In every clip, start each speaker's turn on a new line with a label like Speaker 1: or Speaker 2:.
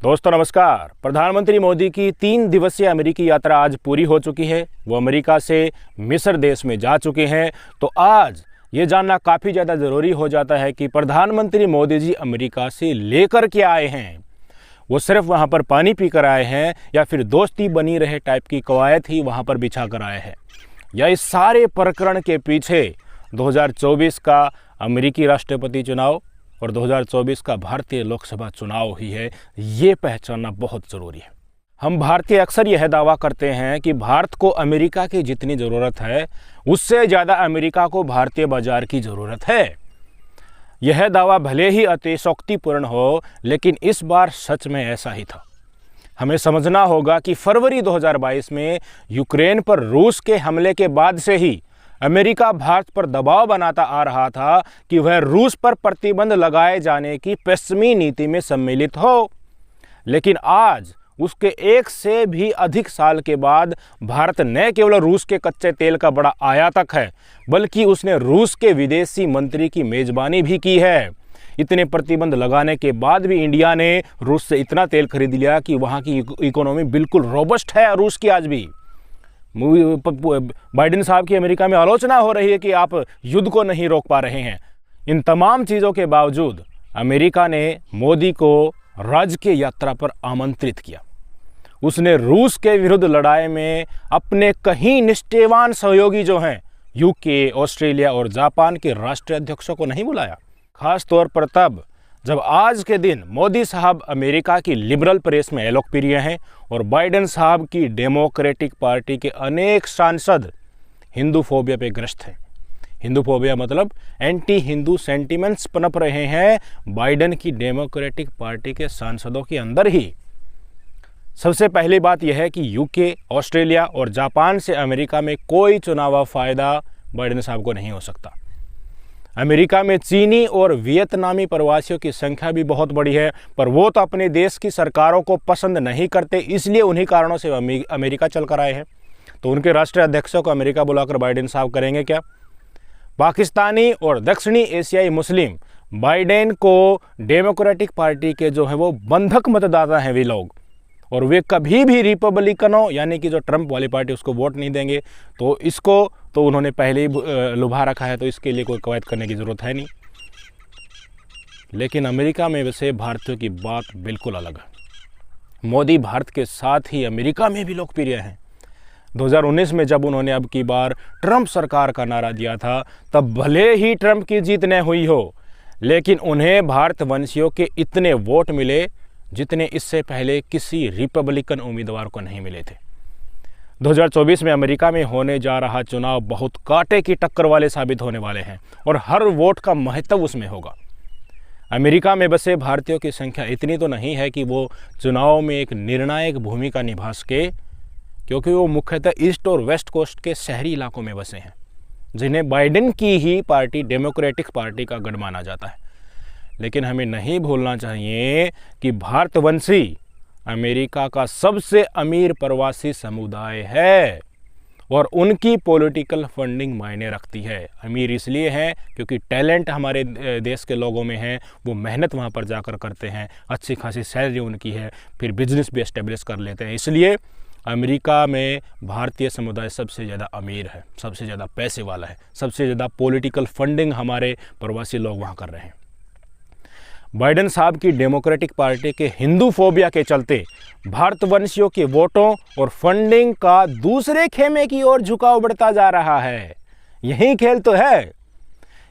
Speaker 1: दोस्तों नमस्कार। प्रधानमंत्री मोदी की 3 दिवसीय अमेरिकी यात्रा आज पूरी हो चुकी है। वो अमेरिका से मिस्र देश में जा चुके हैं। तो आज ये जानना काफ़ी ज़्यादा ज़रूरी हो जाता है कि प्रधानमंत्री मोदी जी अमेरिका से लेकर के आए हैं। वो सिर्फ वहाँ पर पानी पी कर आए हैं या फिर दोस्ती बनी रहे टाइप की कवायद ही वहाँ पर बिछा कर आए हैं, या इस सारे प्रकरण के पीछे 2024 का अमेरिकी राष्ट्रपति चुनाव और 2024 का भारतीय लोकसभा चुनाव ही है, ये पहचानना बहुत ज़रूरी है। हम भारतीय अक्सर यह दावा करते हैं कि भारत को अमेरिका की जितनी ज़रूरत है उससे ज़्यादा अमेरिका को भारतीय बाजार की ज़रूरत है। यह दावा भले ही अतिशयोक्तिपूर्ण हो, लेकिन इस बार सच में ऐसा ही था। हमें समझना होगा कि फरवरी 2022 में यूक्रेन पर रूस के हमले के बाद से ही अमेरिका भारत पर दबाव बनाता आ रहा था कि वह रूस पर प्रतिबंध लगाए जाने की पश्चिमी नीति में सम्मिलित हो। लेकिन आज उसके 1 से भी अधिक साल के बाद भारत न केवल रूस के कच्चे तेल का बड़ा आयातक है, बल्कि उसने रूस के विदेशी मंत्री की मेजबानी भी की है। इतने प्रतिबंध लगाने के बाद भी इंडिया ने रूस से इतना तेल खरीद लिया कि वहाँ की इकोनॉमी बिल्कुल रोबस्ट है रूस की। आज भी बाइडेन साहब की अमेरिका में आलोचना हो रही है कि आप युद्ध को नहीं रोक पा रहे हैं। इन तमाम चीज़ों के बावजूद अमेरिका ने मोदी को राजकीय यात्रा पर आमंत्रित किया। उसने रूस के विरुद्ध लड़ाई में अपने कई निष्ठावान सहयोगी जो हैं यूके, ऑस्ट्रेलिया और जापान के राष्ट्रीय अध्यक्षों को नहीं बुलाया। खास तौर पर तब जब आज के दिन मोदी साहब अमेरिका की लिबरल प्रेस में लोकप्रिय हैं और बाइडेन साहब की डेमोक्रेटिक पार्टी के अनेक सांसद हिंदू फोबिया पे ग्रस्त हैं। हिंदू फोबिया मतलब एंटी हिंदू सेंटिमेंट्स पनप रहे हैं बाइडेन की डेमोक्रेटिक पार्टी के सांसदों के अंदर ही। सबसे पहली बात यह है कि यूके, ऑस्ट्रेलिया और जापान से अमेरिका में कोई चुनावी फायदा बाइडेन साहब को नहीं हो सकता। अमेरिका में चीनी और वियतनामी प्रवासियों की संख्या भी बहुत बड़ी है, पर वो तो अपने देश की सरकारों को पसंद नहीं करते, इसलिए उन्हीं कारणों से अमेरिका चल कर आए हैं। तो उनके राष्ट्रीय अध्यक्षों को अमेरिका बुलाकर बाइडेन साहब करेंगे क्या? पाकिस्तानी और दक्षिणी एशियाई मुस्लिम बाइडेन को डेमोक्रेटिक पार्टी के जो है वो बंधक मतदाता हैं वे लोग, और वे कभी भी रिपब्लिकनों यानी कि जो ट्रंप वाली पार्टी उसको वोट नहीं देंगे। तो इसको तो उन्होंने पहले ही लुभा रखा है, तो इसके लिए कोई कवायद करने की ज़रूरत है नहीं। लेकिन अमेरिका में वैसे भारतीयों की बात बिल्कुल अलग है। मोदी भारत के साथ ही अमेरिका में भी लोकप्रिय हैं। 2019 में जब उन्होंने अब की बार ट्रंप सरकार का नारा दिया था, तब भले ही ट्रंप की जीत न हुई हो, लेकिन उन्हें भारतवंशियों के इतने वोट मिले जितने इससे पहले किसी रिपब्लिकन उम्मीदवार को नहीं मिले थे। 2024 में अमेरिका में होने जा रहा चुनाव बहुत कांटे की टक्कर वाले साबित होने वाले हैं और हर वोट का महत्व उसमें होगा। अमेरिका में बसे भारतीयों की संख्या इतनी तो नहीं है कि वो चुनाव में एक निर्णायक भूमिका निभा सके, क्योंकि वो मुख्यतः ईस्ट और वेस्ट कोस्ट के शहरी इलाकों में बसे हैं, जिन्हें बाइडेन की ही पार्टी डेमोक्रेटिक पार्टी का गढ़ माना जाता है। लेकिन हमें नहीं भूलना चाहिए कि भारतवंशी अमेरिका का सबसे अमीर प्रवासी समुदाय है और उनकी पॉलिटिकल फंडिंग मायने रखती है। अमीर इसलिए है क्योंकि टैलेंट हमारे देश के लोगों में है, वो मेहनत वहाँ पर जाकर करते हैं, अच्छी खासी सैलरी उनकी है, फिर बिजनेस भी एस्टेब्लिश कर लेते हैं। इसलिए अमेरिका में भारतीय समुदाय सबसे ज़्यादा अमीर है, सबसे ज़्यादा पैसे वाला है, सबसे ज़्यादा पॉलिटिकल फंडिंग हमारे प्रवासी लोग वहाँ कर रहे हैं। बाइडेन साहब की डेमोक्रेटिक पार्टी के हिंदू फोबिया के चलते भारतवंशियों के वोटों और फंडिंग का दूसरे खेमे की ओर झुकाव बढ़ता जा रहा है। यही खेल तो है।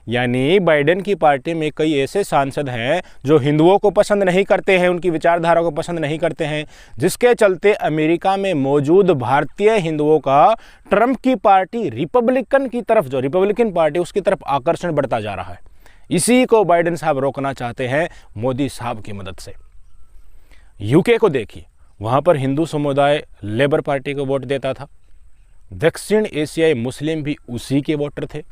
Speaker 1: यानी बाइडेन की पार्टी में कई ऐसे सांसद हैं जो हिंदुओं को पसंद नहीं करते हैं, उनकी विचारधारा को पसंद नहीं करते हैं, जिसके चलते अमेरिका में मौजूद भारतीय हिंदुओं का ट्रंप की पार्टी रिपब्लिकन की तरफ, जो रिपब्लिकन पार्टी उसकी तरफ आकर्षण बढ़ता जा रहा है। इसी को बाइडेन साहब रोकना चाहते हैं मोदी साहब की मदद से। यूके को देखिए, वहाँ पर हिंदू समुदाय लेबर पार्टी को वोट देता था, दक्षिण एशियाई मुस्लिम भी उसी के वोटर थे।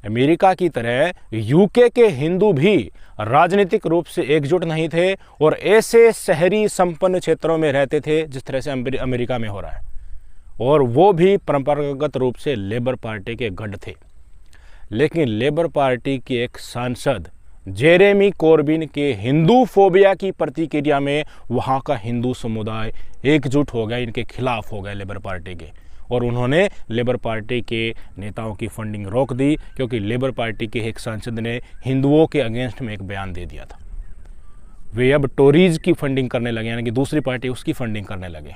Speaker 1: अमेरिका की तरह यूके के हिंदू भी राजनीतिक रूप से एकजुट नहीं थे और ऐसे शहरी संपन्न क्षेत्रों में रहते थे जिस तरह से अमेरिका में हो रहा है, और वो भी परंपरागत रूप से लेबर पार्टी के गढ़ थे। लेकिन लेबर पार्टी के एक सांसद जेरेमी कोर्बिन के हिंदू फोबिया की प्रतिक्रिया में वहाँ का हिंदू समुदाय एकजुट हो गया, इनके खिलाफ हो गए लेबर पार्टी के, और उन्होंने लेबर पार्टी के नेताओं की फंडिंग रोक दी, क्योंकि लेबर पार्टी के एक सांसद ने हिंदुओं के अगेंस्ट में एक बयान दे दिया था। वे अब टोरीज की फंडिंग करने लगे, यानी कि दूसरी पार्टी उसकी फंडिंग करने लगे।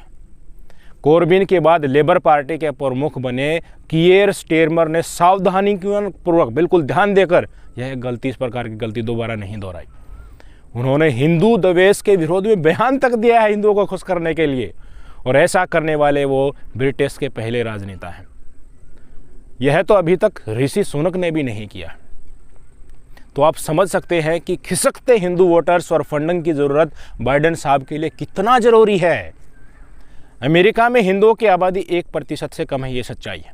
Speaker 1: कोर्बिन के बाद लेबर पार्टी के प्रमुख बने कियर स्टेरमर ने सावधानी पूर्वक, बिल्कुल ध्यान देकर यह गलती, इस प्रकार की गलती दोबारा नहीं दोहराई। उन्होंने हिंदू द्वेष के विरोध में बयान तक दिया है हिंदुओं को खुश करने के लिए, और ऐसा करने वाले वो ब्रिटिश के पहले राजनेता हैं। यह तो अभी तक ऋषि सुनक ने भी नहीं किया। तो आप समझ सकते हैं कि खिसकते हिंदू वोटर्स और फंडिंग की ज़रूरत बाइडेन साहब के लिए कितना ज़रूरी है। अमेरिका में हिंदुओं की आबादी 1% से कम है, ये सच्चाई है,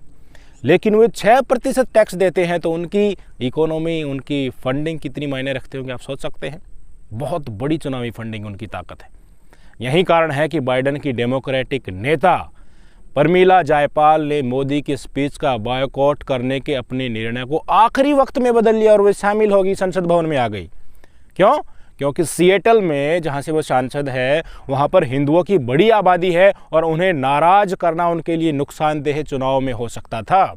Speaker 1: लेकिन वे 6% टैक्स देते हैं, तो उनकी इकोनॉमी, उनकी फंडिंग कितनी मायने रखते होंगे आप सोच सकते हैं। बहुत बड़ी चुनावी फंडिंग उनकी ताकत है। यही कारण है कि बाइडेन की डेमोक्रेटिक नेता परमीला जायपाल ने मोदी की स्पीच का बॉयकॉट करने के अपने निर्णय को आखिरी वक्त में बदल लिया और वे शामिल होगी, संसद भवन में आ गई। क्यों? क्योंकि सिएटल में, जहां से वो सांसद है, वहां पर हिंदुओं की बड़ी आबादी है और उन्हें नाराज करना उनके लिए नुकसानदेह चुनाव में हो सकता था।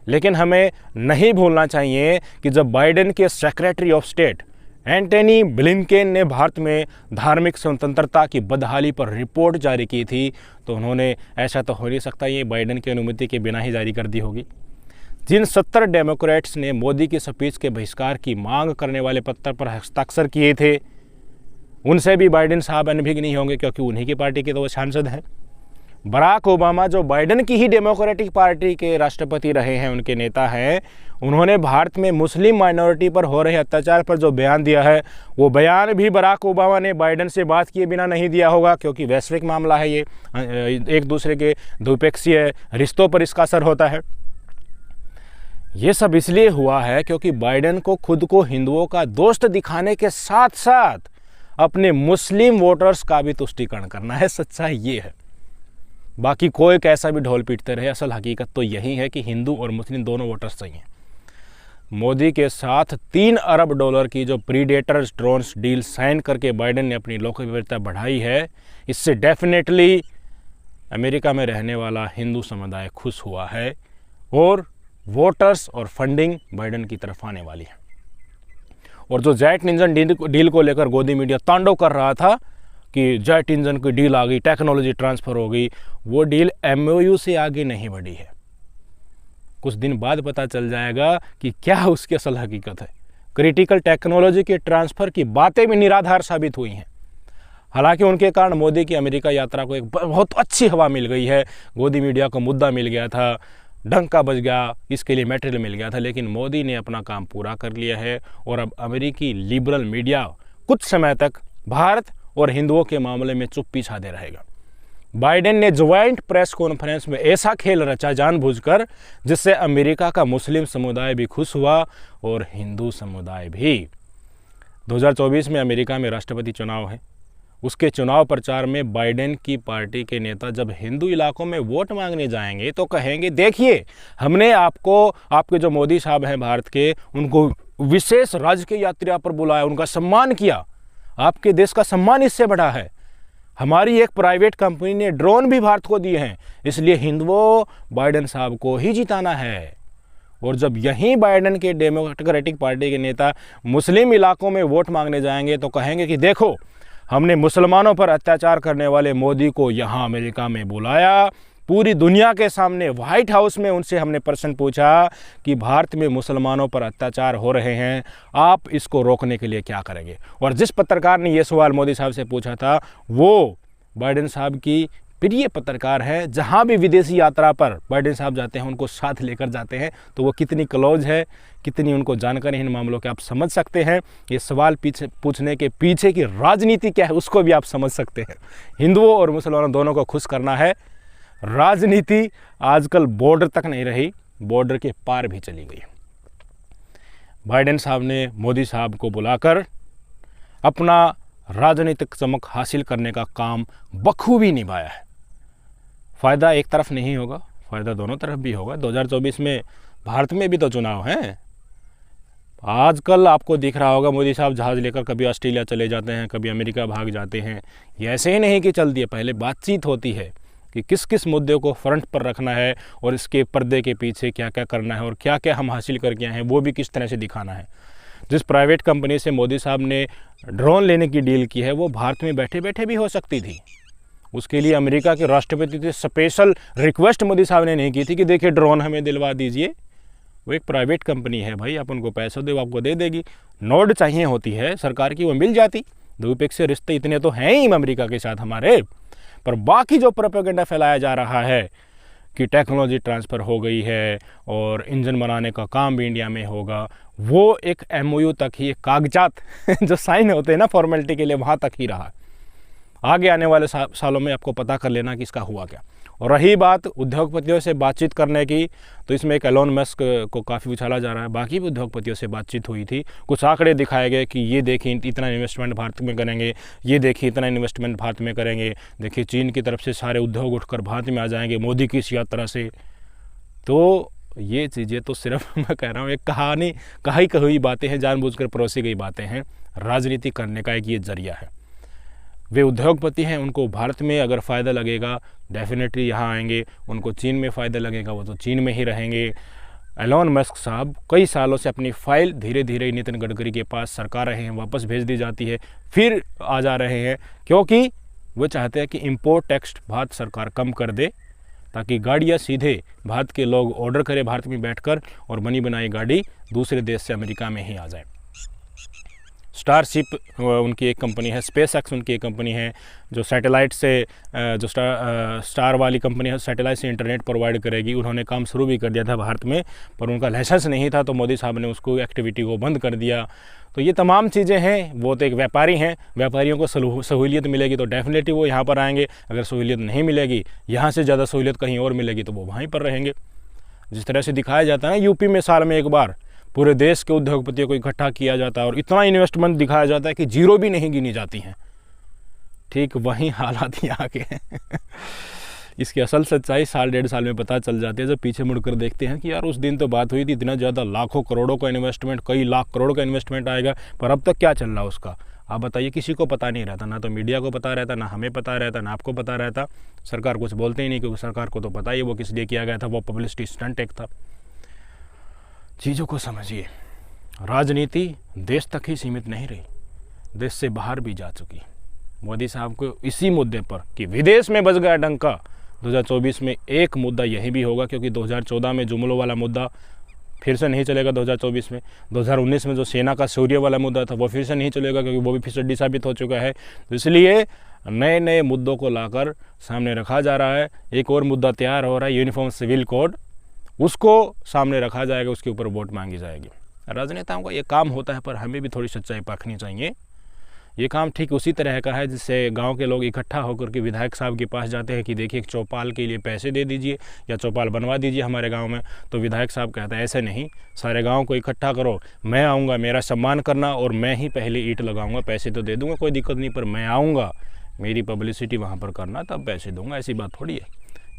Speaker 1: लेकिन हमें नहीं भूलना चाहिए कि जब बाइडेन के secretary of state Antony Blinken ने भारत में धार्मिक स्वतंत्रता की बदहाली पर रिपोर्ट जारी की थी, तो उन्होंने, ऐसा तो हो नहीं सकता ये बाइडेन की अनुमति के बिना ही जारी कर दी होगी। जिन 70 डेमोक्रेट्स ने मोदी की स्पीच के बहिष्कार की मांग करने वाले पत्र पर हस्ताक्षर किए थे, उनसे भी बाइडेन साहब अनभिज्ञ नहीं होंगे, क्योंकि उन्हीं की पार्टी के तो वो सांसद हैं। बराक ओबामा, जो बाइडेन की ही डेमोक्रेटिक पार्टी के राष्ट्रपति रहे हैं, उनके नेता हैं, उन्होंने भारत में मुस्लिम माइनॉरिटी पर हो रहे अत्याचार पर जो बयान दिया है, वो बयान भी बराक ओबामा ने बाइडेन से बात किए बिना नहीं दिया होगा, क्योंकि वैश्विक मामला है ये, एक दूसरे के द्विपक्षीय रिश्तों पर इसका असर होता है। ये सब इसलिए हुआ है क्योंकि बाइडेन को खुद को हिंदुओं का दोस्त दिखाने के साथ साथ अपने मुस्लिम वोटर्स का भी तुष्टीकरण करना है। सच्चाई ये है, बाकी कोई कैसा भी ढोल पीटते रहे, असल हकीकत तो यही है कि हिंदू और मुस्लिम दोनों वोटर्स चाहिए। मोदी के साथ $3 अरब की जो प्रीडेटर्स ड्रोन्स डील साइन करके बाइडेन ने अपनी लोकप्रियता बढ़ाई है, इससे डेफिनेटली अमेरिका में रहने वाला हिंदू समुदाय खुश हुआ है और वोटर्स और फंडिंग बाइडेन की तरफ आने वाली है। और जो जेट इंजन डील को लेकर गोदी मीडिया तांडव कर रहा था कि जेट इंजन की डील आ गई, टेक्नोलॉजी ट्रांसफ़र हो गई, वो डील MOU से आगे नहीं बढ़ी है। कुछ दिन बाद पता चल जाएगा कि क्या उसकी असल हकीकत है। क्रिटिकल टेक्नोलॉजी के ट्रांसफ़र की बातें भी निराधार साबित हुई हैं। हालांकि उनके कारण मोदी की अमेरिका यात्रा को एक बहुत अच्छी हवा मिल गई है। गोदी मीडिया को मुद्दा मिल गया था, डंका बज गया, इसके लिए मटेरियल मिल गया था, लेकिन मोदी ने अपना काम पूरा कर लिया है और अब अमेरिकी लिबरल मीडिया कुछ समय तक भारत और हिंदुओं के मामले में चुप्पी छाड़े रहेगा। बाइडेन ने ज्वाइंट प्रेस कॉन्फ्रेंस में ऐसा खेल रचा जानबूझकर, जिससे अमेरिका का मुस्लिम समुदाय भी खुश हुआ और हिंदू समुदाय भी। 2024 में अमेरिका में राष्ट्रपति चुनाव है। उसके चुनाव प्रचार में बाइडेन की पार्टी के नेता जब हिंदू इलाकों में वोट मांगने जाएंगे तो कहेंगे, देखिए हमने आपको, आपके जो मोदी साहब हैं भारत के, उनको विशेष राजकीय यात्रा पर बुलाया, उनका सम्मान किया। आपके देश का सम्मान इससे बढ़ा है। हमारी एक प्राइवेट कंपनी ने ड्रोन भी भारत को दिए हैं, इसलिए हिंदुओं बाइडेन साहब को ही जिताना है। और जब यहीं बाइडेन के डेमोक्रेटिक पार्टी के नेता मुस्लिम इलाकों में वोट मांगने जाएंगे तो कहेंगे कि देखो, हमने मुसलमानों पर अत्याचार करने वाले मोदी को यहाँ अमेरिका में बुलाया, पूरी दुनिया के सामने व्हाइट हाउस में उनसे हमने प्रश्न पूछा कि भारत में मुसलमानों पर अत्याचार हो रहे हैं, आप इसको रोकने के लिए क्या करेंगे। और जिस पत्रकार ने ये सवाल मोदी साहब से पूछा था, वो बाइडेन साहब की प्रिय पत्रकार है। जहाँ भी विदेशी यात्रा पर बाइडेन साहब जाते हैं, उनको साथ लेकर जाते हैं, तो वो कितनी क्लोज है, कितनी उनको जानकारी इन मामलों के आप समझ सकते हैं। ये सवाल पूछने के पीछे की राजनीति क्या है, उसको भी आप समझ सकते हैं। हिंदुओं और मुसलमानों दोनों को खुश करना है। राजनीति आजकल बॉर्डर तक नहीं रही, बॉर्डर के पार भी चली गई। बाइडेन साहब ने मोदी साहब को बुलाकर अपना राजनीतिक चमक हासिल करने का काम बखूबी निभाया है। फ़ायदा एक तरफ नहीं होगा, फ़ायदा दोनों तरफ भी होगा। 2024 में भारत में भी तो चुनाव हैं। आजकल आपको दिख रहा होगा मोदी साहब जहाज़ लेकर कभी ऑस्ट्रेलिया चले जाते हैं, कभी अमेरिका भाग जाते हैं। ये ऐसे ही नहीं कि चल दिए, पहले बातचीत होती है कि किस किस मुद्दे को फ्रंट पर रखना है और इसके पर्दे के पीछे क्या क्या करना है और क्या क्या हम हासिल करके आए हैं वो भी किस तरह से दिखाना है। जिस प्राइवेट कंपनी से मोदी साहब ने ड्रोन लेने की डील की है वो भारत में बैठे बैठे भी हो सकती थी। उसके लिए अमेरिका के राष्ट्रपति से स्पेशल रिक्वेस्ट मोदी साहब ने नहीं की थी कि देखिए ड्रोन हमें दिलवा दीजिए। वो एक प्राइवेट कंपनी है भाई, आप उनको पैसा दो आपको दे देगी। नोड चाहिए होती है सरकार की, वो मिल जाती। द्विपक्षीय रिश्ते इतने तो हैं ही अमेरिका के साथ हमारे। पर बाकी जो प्रोपेगेंडा फैलाया जा रहा है कि टेक्नोलॉजी ट्रांसफ़र हो गई है और इंजन बनाने का काम भी इंडिया में होगा, वो एक MOU तक ही, एक कागजात जो साइन होते हैं ना फॉर्मेलिटी के लिए, वहाँ तक ही रहा। आगे आने वाले सालों में आपको पता कर लेना कि इसका हुआ क्या। और रही बात उद्योगपतियों से बातचीत करने की, तो इसमें एक एलोन मस्क को काफ़ी उछाला जा रहा है। बाकी भी उद्योगपतियों से बातचीत हुई थी, कुछ आंकड़े दिखाए गए कि ये देखिए इतना इन्वेस्टमेंट भारत में करेंगे, ये देखिए इतना इन्वेस्टमेंट भारत में करेंगे, देखिए चीन की तरफ से सारे उद्योग उठकर भारत में आ जाएंगे मोदी की इस यात्रा से। तो ये चीज़ें तो सिर्फ मैं कह रहा हूँ एक कही हुई बातें हैं, जानबूझकर परोसी गई बातें हैं। राजनीति करने का एक ये जरिया है। वे उद्योगपति हैं, उनको भारत में अगर फ़ायदा लगेगा डेफिनेटली यहाँ आएंगे, उनको चीन में फ़ायदा लगेगा वो तो चीन में ही रहेंगे। एलोन मस्क साहब कई सालों से अपनी फ़ाइल धीरे धीरे नितिन गडकरी के पास सरका रहे हैं, वापस भेज दी जाती है, फिर आ जा रहे हैं, क्योंकि वो चाहते हैं कि इम्पोर्ट टैक्स भारत सरकार कम कर दे, ताकि गाड़ियाँ सीधे भारत के लोग ऑर्डर करें भारत में बैठकर और बनी बनाई गाड़ी दूसरे देश से अमेरिका में ही आ जाए। स्टारशिप उनकी एक कंपनी है, स्पेसएक्स उनकी एक कंपनी है जो सैटेलाइट से जो स्टार वाली कंपनी है, सैटेलाइट से इंटरनेट प्रोवाइड करेगी। उन्होंने काम शुरू भी कर दिया था भारत में, पर उनका लाइसेंस नहीं था तो मोदी साहब ने उसको एक्टिविटी को बंद कर दिया। तो ये तमाम चीज़ें हैं। वो तो एक व्यापारी हैं, व्यापारियों को सहूलियत मिलेगी तो डेफिनेटली वो यहाँ पर आएंगे। अगर सहूलियत नहीं मिलेगी, यहाँ से ज़्यादा सहूलियत कहीं और मिलेगी तो वो वहीं पर रहेंगे। जिस तरह से दिखाया जाता है ना यूपी में साल में एक बार पूरे देश के उद्योगपतियों को इकट्ठा किया जाता है और इतना इन्वेस्टमेंट दिखाया जाता है कि जीरो भी नहीं गिनी जाती हैं, ठीक वहीं हालात यहाँ के हैं। इसकी असल सच्चाई साल डेढ़ साल में पता चल जाती है जब पीछे मुड़कर देखते हैं कि यार उस दिन तो बात हुई थी इतना ज़्यादा लाखों करोड़ों का इन्वेस्टमेंट, कई लाख करोड़ का इन्वेस्टमेंट आएगा, पर अब तक क्या चल रहा उसका आप बताइए। किसी को पता नहीं रहता, ना तो मीडिया को पता रहता, ना हमें पता रहता, ना आपको पता रहता। सरकार कुछ बोलते ही नहीं, क्योंकि सरकार को तो पता ही वो किस लिए किया गया था, वो पब्लिसिटी स्टंट एक था। चीज़ों को समझिए, राजनीति देश तक ही सीमित नहीं रही, देश से बाहर भी जा चुकी। मोदी साहब को इसी मुद्दे पर कि विदेश में बज गया डंका, 2024 में एक मुद्दा यही भी होगा, क्योंकि 2014 में जुमलों वाला मुद्दा फिर से नहीं चलेगा 2024 में। 2019 में जो सेना का शौर्य वाला मुद्दा था वो फिर से नहीं चलेगा, क्योंकि वो भी फिसड्डी साबित हो चुका है। तो इसलिए नए नए मुद्दों को लाकर सामने रखा जा रहा है। एक और मुद्दा तैयार हो रहा है, यूनिफॉर्म सिविल कोड, उसको सामने रखा जाएगा, उसके ऊपर वोट मांगी जाएगी। राजनेताओं का ये काम होता है, पर हमें भी थोड़ी सच्चाई परखनी चाहिए। ये काम ठीक उसी तरह का है जिससे गांव के लोग इकट्ठा होकर के विधायक साहब के पास जाते हैं कि देखिए एक चौपाल के लिए पैसे दे दीजिए या चौपाल बनवा दीजिए हमारे गांव में। तो विधायक साहब कहता है ऐसे नहीं, सारे गांव को इकट्ठा करो, मैं आऊँगा, मेरा सम्मान करना और मैं ही पहले ईंट लगाऊंगा, पैसे तो दे दूंगा कोई दिक्कत नहीं, पर मैं आऊँगा, मेरी पब्लिसिटी वहाँ पर करना, तब पैसे दूँगा। ऐसी बात थोड़ी है,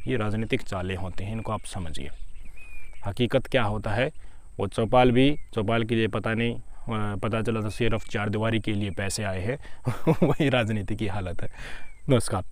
Speaker 1: ये राजनीतिक चालें होती हैं, इनको आप समझिए। हकीकत क्या होता है, वो चौपाल के लिए पता चला था सिर्फ 4 दीवारी के लिए पैसे आए हैं। वही राजनीति की हालत है। नमस्कार।